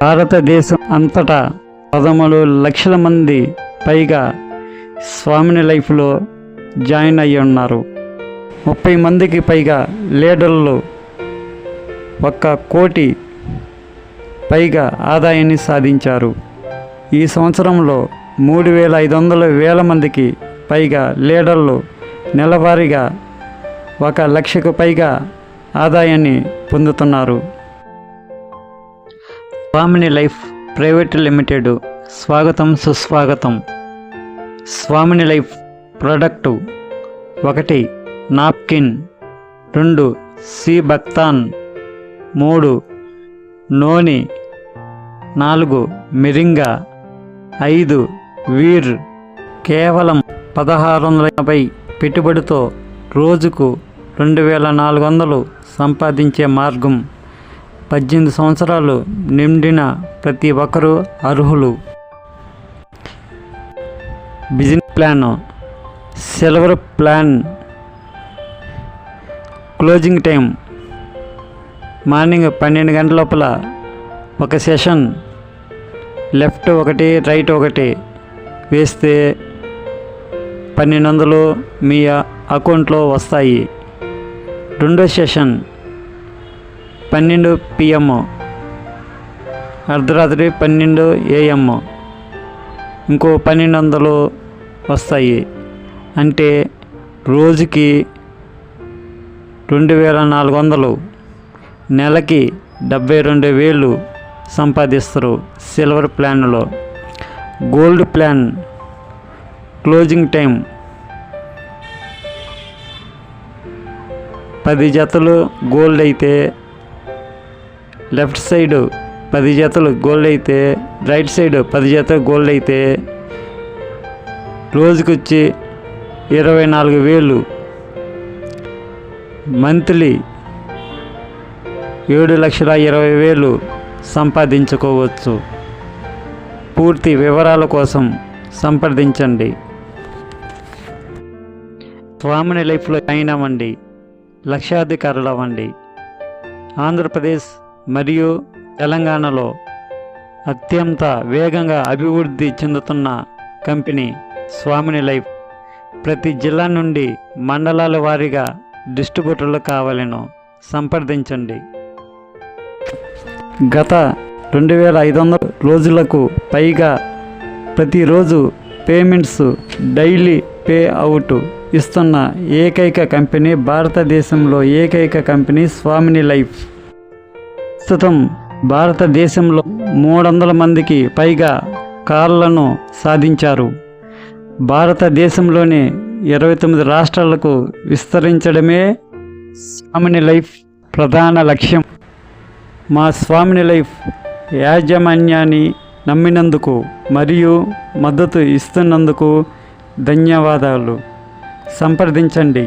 భారతదేశం అంతటా 13 లక్షల మంది పైగా స్వామిని లైఫ్లో జాయిన్ అయ్యి ఉన్నారు. 30 మందికి పైగా లీడర్లు 1 కోటి పైగా ఆదాయాన్ని సాధించారు. ఈ సంవత్సరంలో 3,500 మందికి పైగా లీడర్లు నెలవారీగా 1 లక్షకు పైగా ఆదాయాన్ని పొందుతున్నారు. స్వామిని లైఫ్ ప్రైవేట్ లిమిటెడ్ స్వాగతం సుస్వాగతం. స్వామిని లైఫ్ ప్రోడక్టు 1 నాప్కిన్, 2 సి బక్తాన్, 3 నోని, 4 మిరింగా, 5 వీర్. కేవలం 1,680 పెట్టుబడితో రోజుకు 2,400 సంపాదించే మార్గం. 18 సంవత్సరాలు నిండిన ప్రతి ఒక్కరూ అర్హులు. Business plan, silver plan. Closing time morning 12 గంటల లోపల 1 సెషన్, లెఫ్ట్ 1 రైట్ 1 వేస్తే 1,200 మీ అకౌంట్లో వస్తాయి. రెండో సెషన్ 12 PM, అర్ధరాత్రి 12 AM, ఇంకో 1,200 వస్తాయి. అంటే రోజుకి 2,400, నెలకి 72,000 సంపాదిస్తారు సిల్వర్ ప్లాన్లో. గోల్డ్ ప్లాన్ క్లోజింగ్ టైం 10 జతలు గోల్డ్ అయితే లెఫ్ట్ సైడ్ 10 జతలు గోల్డ్ అయితే రైట్ సైడ్ 10 జతలు గోల్డ్ అయితే రోజుకొచ్చి 24,000. మంత్లీ 7,20,000 సంపాదించుకోవచ్చు. పూర్తి వివరాల కోసం సంప్రదించండి. స్వామిని లైఫ్లో జాయిన్ అవ్వండి, లక్షాధికారులు అవ్వండి. ఆంధ్రప్రదేశ్ మరియు తెలంగాణలో అత్యంత వేగంగా అభివృద్ధి చెందుతున్న కంపెనీ స్వామిని లైఫ్. ప్రతి జిల్లా నుండి మండలాల వారీగా డిస్ట్రిబ్యూటర్లు కావాలను సంప్రదించండి. గత 2,500 రోజులకు పైగా ప్రతిరోజు పేమెంట్స్ డైలీ పే అవుట్ ఇస్తున్న ఏకైక కంపెనీ, భారతదేశంలో ఏకైక కంపెనీ స్వామిని లైఫ్. ప్రస్తుతం భారతదేశంలో 300 మందికి పైగా కార్లను సాధించారు. భారతదేశంలోని 29 రాష్ట్రాలకు విస్తరించడమే స్వామిని లైఫ్ ప్రధాన లక్ష్యం. మా స్వామిని లైఫ్ యాజమాన్యాన్ని నమ్మినందుకు మరియు మద్దతు ఇస్తున్నందుకు ధన్యవాదాలు. సంప్రదించండి.